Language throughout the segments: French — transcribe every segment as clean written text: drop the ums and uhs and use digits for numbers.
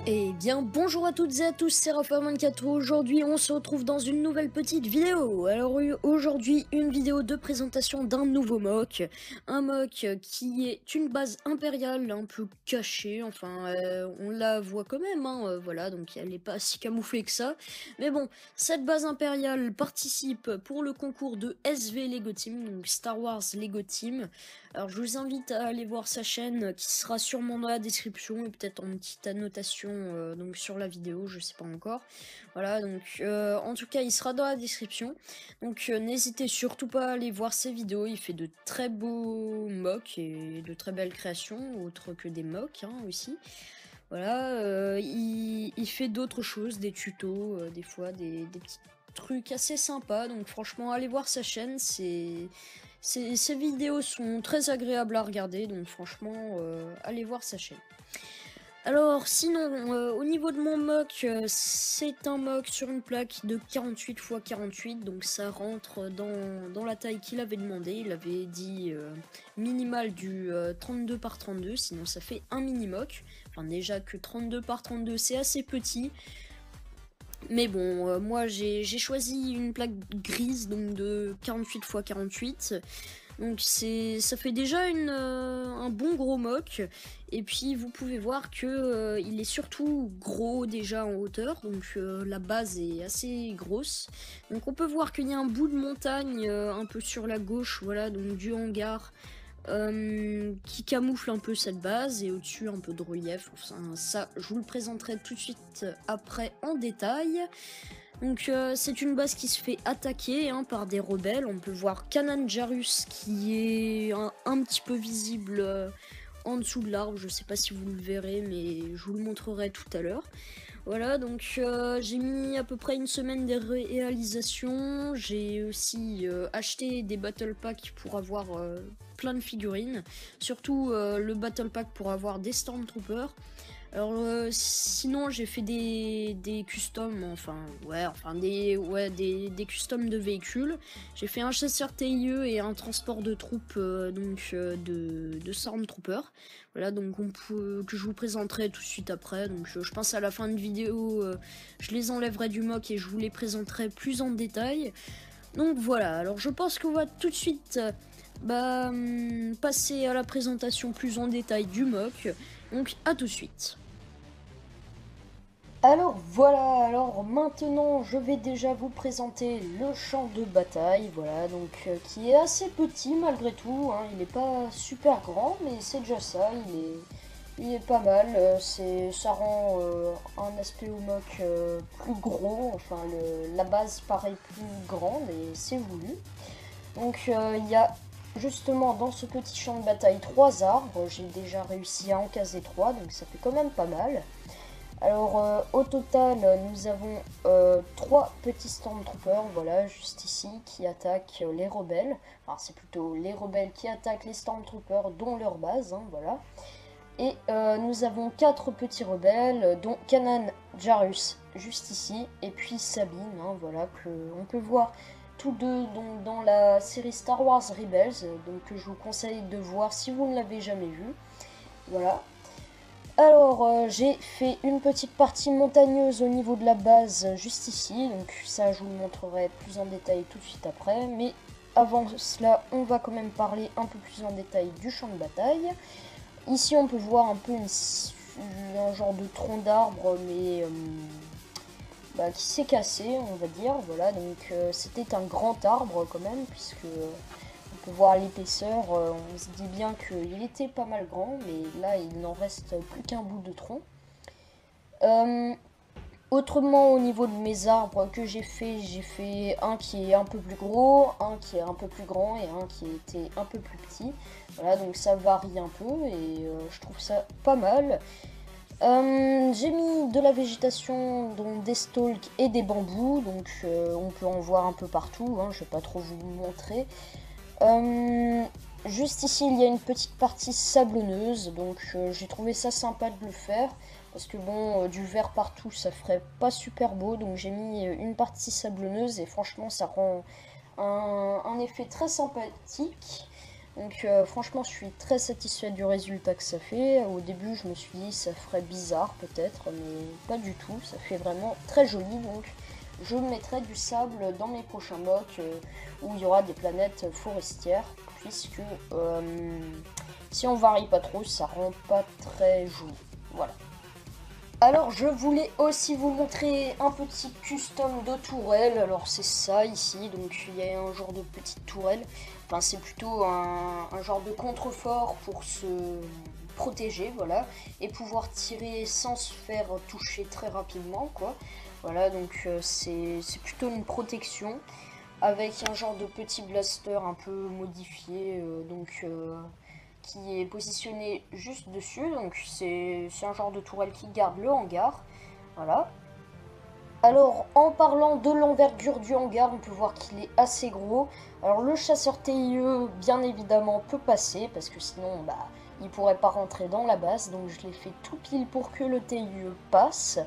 Eh bien, bonjour à toutes et à tous, c'est Raphaël24. Aujourd'hui, on se retrouve dans une nouvelle petite vidéo. Alors, aujourd'hui, une vidéo de présentation d'un nouveau mock. Un mock qui est une base impériale un peu cachée. Enfin, on la voit quand même, hein, voilà, donc elle n'est pas si camouflée que ça. Mais bon, cette base impériale participe pour le concours de SV Lego Team, donc Star Wars Lego Team. Alors, je vous invite à aller voir sa chaîne qui sera sûrement dans la description et peut-être en petite annotation donc sur la vidéo, je sais pas encore. Voilà, donc en tout cas, il sera dans la description. Donc n'hésitez surtout pas à aller voir ses vidéos. Il fait de très beaux mocks et de très belles créations, autres que des mocks hein, aussi. Voilà, il fait d'autres choses, des tutos, des fois des petits trucs assez sympas. Donc franchement, allez voir sa chaîne, ces vidéos sont très agréables à regarder, donc franchement, allez voir sa chaîne. Alors sinon, au niveau de mon mock, c'est un mock sur une plaque de 48 x 48, donc ça rentre dans la taille qu'il avait demandé. Il avait dit minimal du 32 par 32, sinon ça fait un mini mock. Enfin déjà que 32 par 32 c'est assez petit. Mais bon, moi j'ai choisi une plaque grise, donc de 48 x 48. Donc ça fait déjà un bon gros mock. Et puis vous pouvez voir que il est surtout gros déjà en hauteur. Donc la base est assez grosse. Donc on peut voir qu'il y a un bout de montagne un peu sur la gauche, voilà, donc du hangar. Qui camoufle un peu cette base et au-dessus un peu de relief. Enfin, ça, je vous le présenterai tout de suite après en détail. Donc c'est une base qui se fait attaquer hein, par des rebelles. On peut voir Kanan Jarrus qui est un petit peu visible en dessous de l'arbre. Je sais pas si vous le verrez, mais je vous le montrerai tout à l'heure. Voilà, donc j'ai mis à peu près une semaine de réalisation. J'ai aussi acheté des battle packs pour avoir plein de figurines. Surtout le battle pack pour avoir des Stormtroopers. Alors sinon j'ai fait des customs, des customs de véhicules. J'ai fait un chasseur TIE et un transport de troupes de Stormtrooper. Voilà donc que je vous présenterai tout de suite après. Donc je pense à la fin de vidéo je les enlèverai du mock et je vous les présenterai plus en détail. Donc voilà, alors je pense qu'on va tout de suite passer à la présentation plus en détail du mock. Donc à tout de suite. Alors voilà, alors maintenant je vais déjà vous présenter le champ de bataille, voilà, donc qui est assez petit malgré tout, hein, il n'est pas super grand, mais c'est déjà ça, il est pas mal, ça rend un aspect au mock plus gros, enfin la base paraît plus grande et c'est voulu. Donc il y a justement dans ce petit champ de bataille 3 arbres, j'ai déjà réussi à en caser 3, donc ça fait quand même pas mal. Alors au total nous avons 3 petits Stormtroopers, voilà, juste ici, qui attaquent les rebelles. Enfin c'est plutôt les rebelles qui attaquent les Stormtroopers dont leur base, hein, voilà. Et nous avons 4 petits rebelles, dont Kanan Jarrus, juste ici, et puis Sabine, hein, voilà, que on peut voir tous deux donc, dans la série Star Wars Rebels, donc que je vous conseille de voir si vous ne l'avez jamais vu. Voilà. Alors, j'ai fait une petite partie montagneuse au niveau de la base, juste ici, donc ça je vous le montrerai plus en détail tout de suite après, mais avant cela, on va quand même parler un peu plus en détail du champ de bataille. Ici, on peut voir un peu un genre de tronc d'arbre, mais qui s'est cassé, on va dire, voilà, donc c'était un grand arbre quand même, puisque on peut voir l'épaisseur, on se dit bien qu'il était pas mal grand, mais là il n'en reste plus qu'un bout de tronc. Autrement au niveau de mes arbres que j'ai fait un qui est un peu plus gros, un qui est un peu plus grand et un qui était un peu plus petit. Voilà, donc ça varie un peu et je trouve ça pas mal. J'ai mis de la végétation, dont des stalks et des bambous, donc on peut en voir un peu partout, hein, je vais pas trop vous montrer. Juste ici, il y a une petite partie sablonneuse, donc j'ai trouvé ça sympa de le faire, parce que bon, du vert partout, ça ferait pas super beau, donc j'ai mis une partie sablonneuse, et franchement, ça rend un effet très sympathique. Donc franchement, je suis très satisfait du résultat que ça fait. Au début, je me suis dit ça ferait bizarre peut-être, mais pas du tout. Ça fait vraiment très joli. Donc je mettrai du sable dans mes prochains mocks où il y aura des planètes forestières, puisque si on varie pas trop, ça rend pas très joli. Voilà. Alors je voulais aussi vous montrer un petit custom de tourelle. Alors c'est ça ici, donc il y a un genre de petite tourelle. Enfin c'est plutôt un genre de contrefort pour se protéger, voilà. Et pouvoir tirer sans se faire toucher très rapidement, quoi. Voilà, donc c'est plutôt une protection. Avec un genre de petit blaster un peu modifié, qui est positionné juste dessus, donc c'est un genre de tourelle qui garde le hangar, voilà. Alors en parlant de l'envergure du hangar, on peut voir qu'il est assez gros. Alors le chasseur TIE bien évidemment peut passer, parce que sinon bah, il pourrait pas rentrer dans la base, donc je l'ai fait tout pile pour que le TIE passe.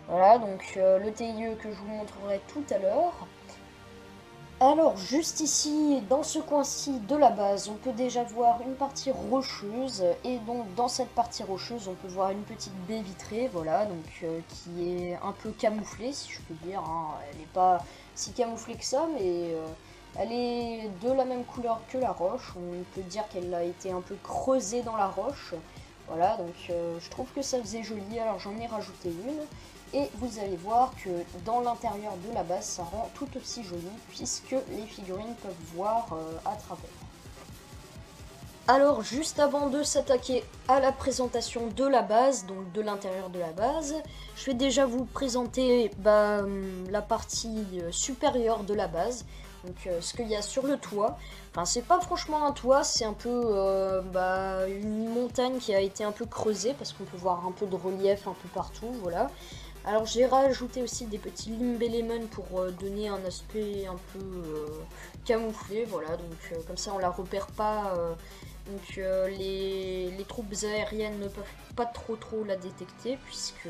Voilà, donc le TIE que je vous montrerai tout à l'heure. Alors juste ici, dans ce coin-ci de la base, on peut déjà voir une partie rocheuse, et donc dans cette partie rocheuse, on peut voir une petite baie vitrée, voilà, donc qui est un peu camouflée, si je peux dire, hein. Elle n'est pas si camouflée que ça, mais elle est de la même couleur que la roche. On peut dire qu'elle a été un peu creusée dans la roche, voilà, donc je trouve que ça faisait joli, alors j'en ai rajouté une. Et vous allez voir que dans l'intérieur de la base, ça rend tout aussi joli, puisque les figurines peuvent voir à travers. Alors juste avant de s'attaquer à la présentation de la base, donc de l'intérieur de la base, je vais déjà vous présenter la partie supérieure de la base. Donc ce qu'il y a sur le toit. Enfin c'est pas franchement un toit, c'est un peu une montagne qui a été un peu creusée, parce qu'on peut voir un peu de relief un peu partout, voilà. Alors j'ai rajouté aussi des petits Limbelemon pour donner un aspect un peu camouflé, voilà, donc comme ça on la repère pas, les troupes aériennes ne peuvent pas trop la détecter, puisque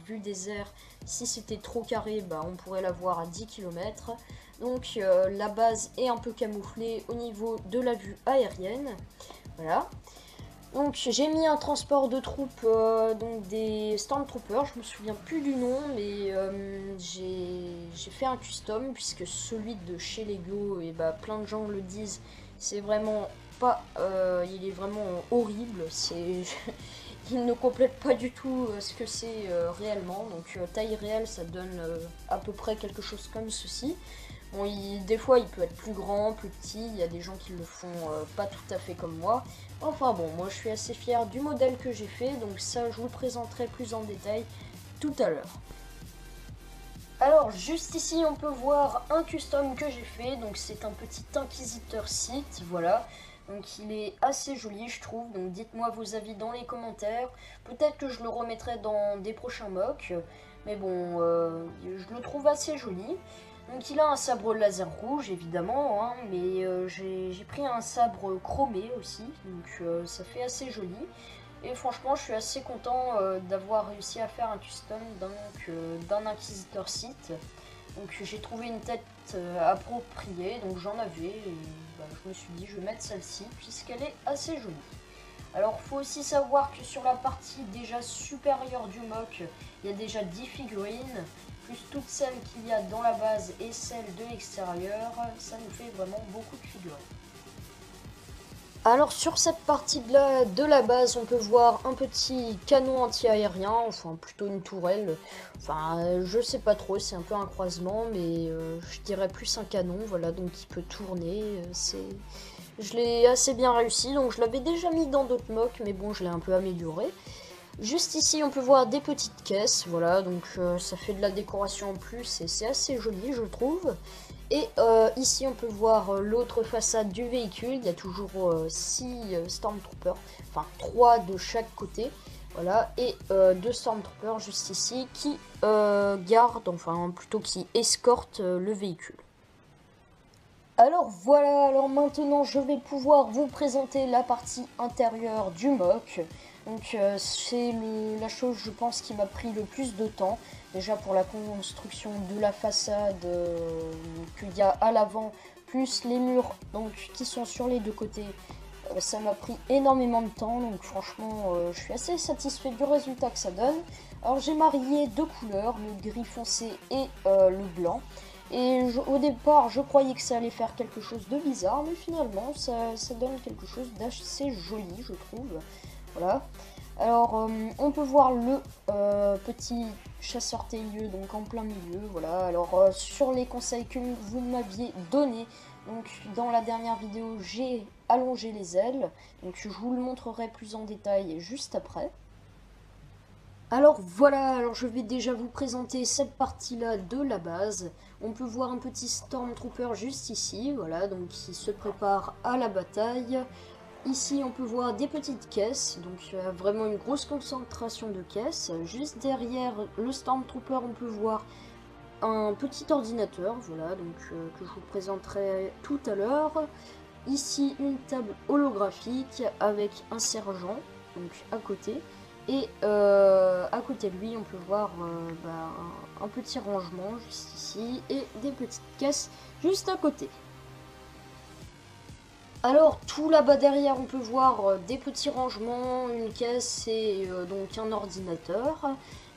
vu des airs, si c'était trop carré, bah, on pourrait la voir à 10 km. Donc la base est un peu camouflée au niveau de la vue aérienne, voilà. Donc j'ai mis un transport de troupes, donc des Stormtroopers, je me souviens plus du nom, mais j'ai fait un custom, puisque celui de chez Lego, et bah plein de gens le disent, c'est vraiment pas, il est vraiment horrible, il ne complète pas du tout ce que c'est réellement, donc taille réelle ça donne à peu près quelque chose comme ceci. Bon, des fois il peut être plus grand, plus petit, il y a des gens qui le font pas tout à fait comme moi. Enfin bon, moi je suis assez fier du modèle que j'ai fait, donc ça je vous le présenterai plus en détail tout à l'heure. Alors juste ici on peut voir un custom que j'ai fait, donc c'est un petit inquisiteur Sith, voilà. Donc il est assez joli je trouve, donc dites-moi vos avis dans les commentaires. Peut-être que je le remettrai dans des prochains mocks, mais bon, je le trouve assez joli. Donc il a un sabre laser rouge évidemment, hein, mais j'ai pris un sabre chromé aussi, donc ça fait assez joli. Et franchement je suis assez content d'avoir réussi à faire un custom d'un inquisiteur Sith. Donc j'ai trouvé une tête appropriée, donc j'en avais, et bah, je me suis dit je vais mettre celle-ci puisqu'elle est assez jolie. Alors faut aussi savoir que sur la partie déjà supérieure du mock, il y a déjà 10 figurines, plus toutes celles qu'il y a dans la base et celles de l'extérieur, ça nous fait vraiment beaucoup de figurines. Alors sur cette partie de la base, on peut voir un petit canon anti-aérien, enfin plutôt une tourelle, enfin je sais pas trop, c'est un peu un croisement, mais je dirais plus un canon, voilà, donc il peut tourner, je l'ai assez bien réussi, donc je l'avais déjà mis dans d'autres mocks, mais bon je l'ai un peu amélioré. Juste ici on peut voir des petites caisses, voilà, donc ça fait de la décoration en plus et c'est assez joli je trouve. Et ici on peut voir l'autre façade du véhicule, il y a toujours 6 Stormtroopers, enfin 3 de chaque côté, voilà, et 2 Stormtroopers juste ici qui gardent, enfin plutôt qui escortent le véhicule. Alors voilà, alors maintenant je vais pouvoir vous présenter la partie intérieure du mock. Donc c'est la chose je pense qui m'a pris le plus de temps. Déjà pour la construction de la façade qu'il y a à l'avant, plus les murs donc, qui sont sur les deux côtés. Ça m'a pris énormément de temps, donc franchement je suis assez satisfait du résultat que ça donne. Alors j'ai marié deux couleurs, le gris foncé et le blanc. Et au départ je croyais que ça allait faire quelque chose de bizarre, mais finalement ça donne quelque chose d'assez joli je trouve. Voilà. Alors on peut voir le petit chasseur tailleux donc en plein milieu. Voilà. Alors sur les conseils que vous m'aviez donnés, donc dans la dernière vidéo j'ai allongé les ailes, donc je vous le montrerai plus en détail juste après. Alors voilà, alors je vais déjà vous présenter cette partie-là de la base. On peut voir un petit Stormtrooper juste ici, voilà, donc qui se prépare à la bataille. Ici, on peut voir des petites caisses, donc vraiment une grosse concentration de caisses. Juste derrière le Stormtrooper, on peut voir un petit ordinateur, voilà, donc que je vous présenterai tout à l'heure. Ici, une table holographique avec un sergent, donc à côté. Et à côté de lui, on peut voir un petit rangement juste ici et des petites caisses juste à côté. Alors tout là-bas derrière, on peut voir des petits rangements, une caisse et donc un ordinateur.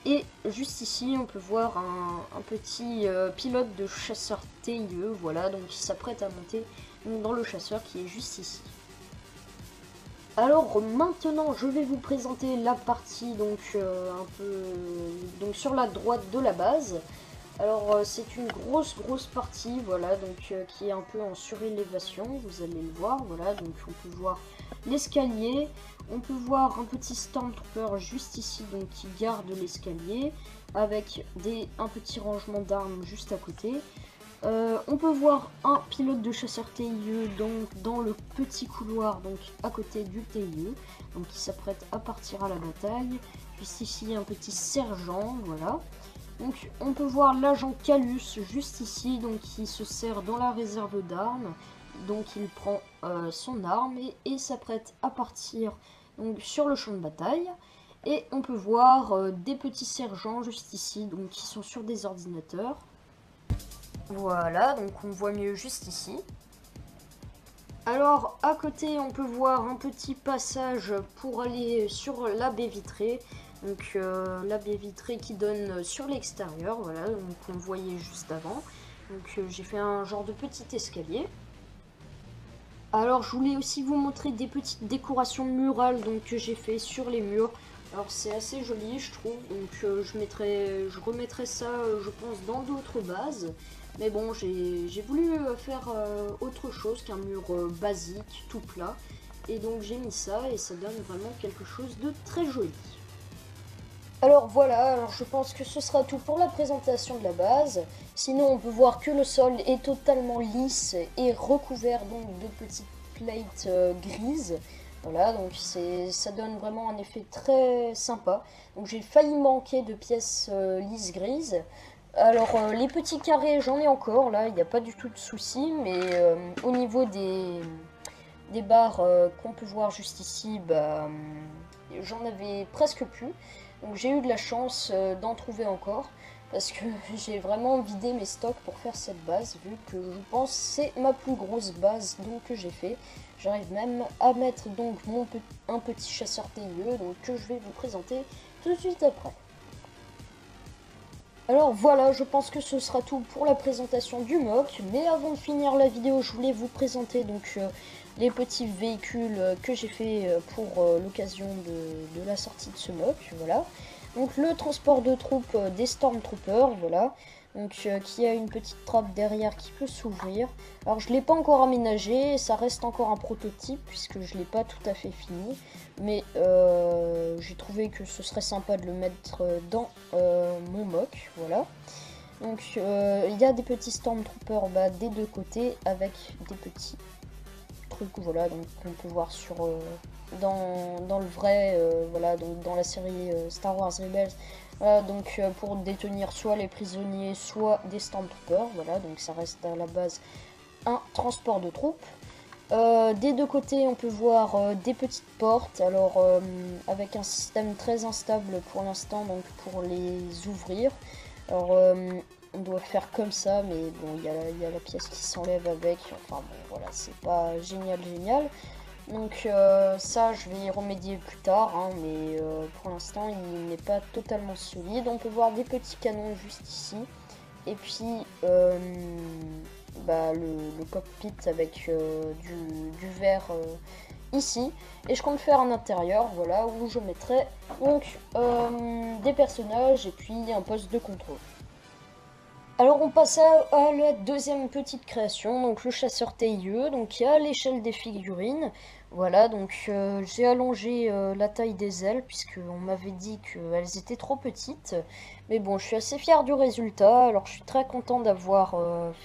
Et juste ici, on peut voir un petit pilote de chasseur tailleux, voilà, donc qui s'apprête à monter dans le chasseur qui est juste ici. Alors maintenant je vais vous présenter la partie donc un peu donc sur la droite de la base. Alors c'est une grosse partie, voilà, donc qui est un peu en surélévation, vous allez le voir, voilà, donc on peut voir l'escalier, on peut voir un petit Stormtrooper juste ici donc qui garde l'escalier avec un petit rangement d'armes juste à côté. On peut voir un pilote de chasseur tailleux donc dans le petit couloir donc à côté du tailleux, donc qui s'apprête à partir à la bataille. Juste ici un petit sergent, voilà. Donc on peut voir l'agent Calus juste ici, donc qui se sert dans la réserve d'armes, donc il prend son arme et s'apprête à partir donc sur le champ de bataille. Et on peut voir des petits sergents juste ici, donc qui sont sur des ordinateurs. Voilà, donc on voit mieux juste ici. Alors à côté on peut voir un petit passage pour aller sur la baie vitrée. Donc la baie vitrée qui donne sur l'extérieur, voilà, donc on voyait juste avant. Donc j'ai fait un genre de petit escalier. Alors je voulais aussi vous montrer des petites décorations murales donc, que j'ai fait sur les murs. Alors c'est assez joli je trouve, donc je remettrai ça je pense dans d'autres bases. Mais bon, j'ai voulu faire autre chose qu'un mur basique, tout plat. Et donc j'ai mis ça et ça donne vraiment quelque chose de très joli. Alors voilà, alors je pense que ce sera tout pour la présentation de la base. Sinon on peut voir que le sol est totalement lisse et recouvert donc de petites plates grises. Voilà, donc ça donne vraiment un effet très sympa. Donc j'ai failli manquer de pièces lisses grises. Alors les petits carrés j'en ai encore là, il n'y a pas du tout de souci, mais au niveau des barres qu'on peut voir juste ici, j'en avais presque plus. Donc j'ai eu de la chance d'en trouver encore, parce que j'ai vraiment vidé mes stocks pour faire cette base, vu que je pense que c'est ma plus grosse base donc, que j'ai fait. J'arrive même à mettre donc un petit chasseur tailleux donc, que je vais vous présenter tout de suite après. Alors voilà, je pense que ce sera tout pour la présentation du MOC, mais avant de finir la vidéo, je voulais vous présenter donc les petits véhicules que j'ai fait pour l'occasion de la sortie de ce MOC, voilà. Donc le transport de troupes des Stormtroopers, voilà, donc qui a une petite trappe derrière qui peut s'ouvrir. Alors je ne l'ai pas encore aménagé, ça reste encore un prototype puisque je ne l'ai pas tout à fait fini, mais j'ai trouvé que ce serait sympa de le mettre dans mon MOC, voilà. Donc il y a des petits Stormtroopers des deux côtés avec des petits trucs, voilà, donc on peut voir sur dans le vrai, voilà, donc dans la série Star Wars Rebels, voilà, donc pour détenir soit les prisonniers, soit des Stormtroopers, voilà, donc ça reste à la base un transport de troupes. Des deux côtés, on peut voir des petites portes, alors avec un système très instable pour l'instant, donc pour les ouvrir. Alors on doit faire comme ça, mais bon, il y a la pièce qui s'enlève avec. Enfin bon, voilà, c'est pas génial, génial. Donc ça, je vais y remédier plus tard, hein, mais pour l'instant, il n'est pas totalement solide. On peut voir des petits canons juste ici. Et puis, le cockpit avec du verre ici. Et je compte faire un intérieur, voilà, où je mettrai donc des personnages et puis un poste de contrôle. Alors on passe à la deuxième petite création, donc le chasseur TIE, donc il y a l'échelle des figurines. Voilà, donc j'ai allongé la taille des ailes, puisqu'on m'avait dit qu'elles étaient trop petites. Mais bon, je suis assez fière du résultat, alors je suis très content d'avoir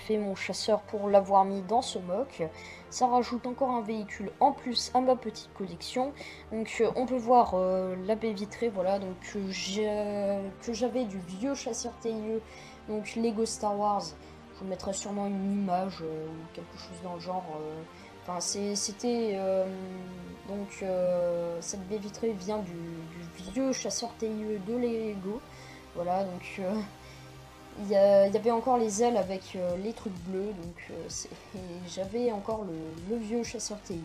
fait mon chasseur pour l'avoir mis dans ce mock. Ça rajoute encore un véhicule en plus à ma petite collection. Donc on peut voir la baie vitrée, voilà, donc que j'avais du vieux chasseur TIE. Donc Lego Star Wars, je vous mettrai sûrement une image ou quelque chose dans le genre. Enfin, c'était cette baie vitrée vient du vieux chasseur TIE de Lego. Voilà, donc il y avait encore les ailes avec les trucs bleus, donc j'avais encore le vieux chasseur TIE.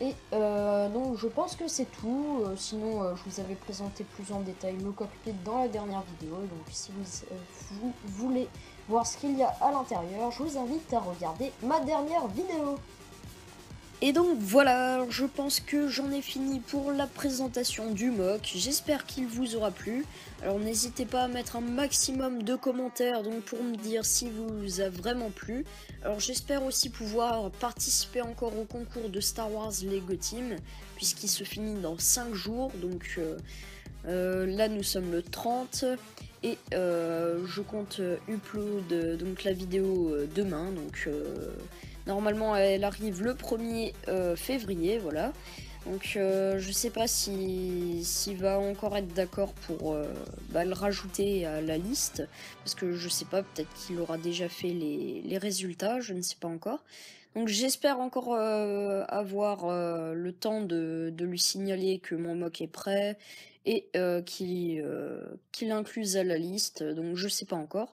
Et donc je pense que c'est tout, sinon je vous avais présenté plus en détail le cockpit dans la dernière vidéo, donc si vous voulez voir ce qu'il y a à l'intérieur, je vous invite à regarder ma dernière vidéo. Et donc voilà, je pense que j'en ai fini pour la présentation du mock, j'espère qu'il vous aura plu. Alors n'hésitez pas à mettre un maximum de commentaires donc pour me dire si vous a vraiment plu. Alors j'espère aussi pouvoir participer encore au concours de Star Wars Lego Team, puisqu'il se finit dans 5 jours, donc là nous sommes le 30. Et je compte upload donc la vidéo demain, donc normalement elle arrive le 1er février, voilà. Donc je sais pas s'il va encore être d'accord pour le rajouter à la liste, parce que je sais pas, peut-être qu'il aura déjà fait les résultats, je ne sais pas encore. Donc j'espère encore avoir le temps de lui signaler que mon mock est prêt et qu'il incluse à la liste, donc je sais pas encore.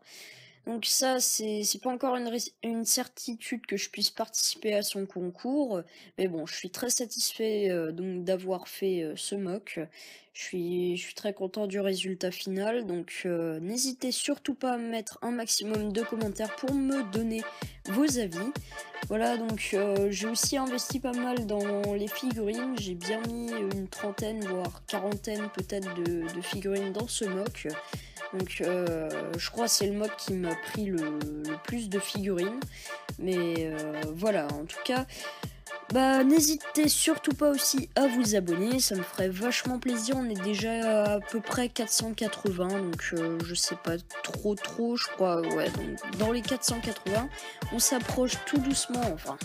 Donc ça, c'est pas encore une certitude que je puisse participer à son concours, mais bon, je suis très satisfait donc d'avoir fait ce mock. Je suis très content du résultat final, donc n'hésitez surtout pas à mettre un maximum de commentaires pour me donner vos avis. Voilà, donc j'ai aussi investi pas mal dans les figurines, j'ai bien mis une trentaine, voire quarantaine peut-être de figurines dans ce mock. Donc je crois que c'est le mock qui m'a pris le plus de figurines. Mais voilà, en tout cas, n'hésitez surtout pas aussi à vous abonner, ça me ferait vachement plaisir. On est déjà à peu près 480, donc je sais pas trop, je crois, ouais, donc dans les 480, on s'approche tout doucement, enfin,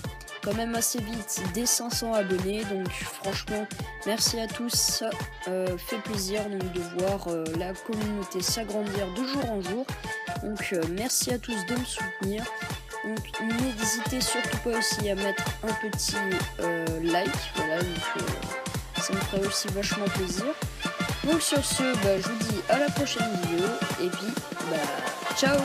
quand même assez vite des 500 abonnés, donc franchement, merci à tous, ça fait plaisir donc, de voir la communauté s'agrandir de jour en jour, donc merci à tous de me soutenir. Donc n'hésitez surtout pas aussi à mettre un petit like, voilà, donc ça me ferait aussi vachement plaisir. Donc sur ce, je vous dis à la prochaine vidéo, et puis ciao.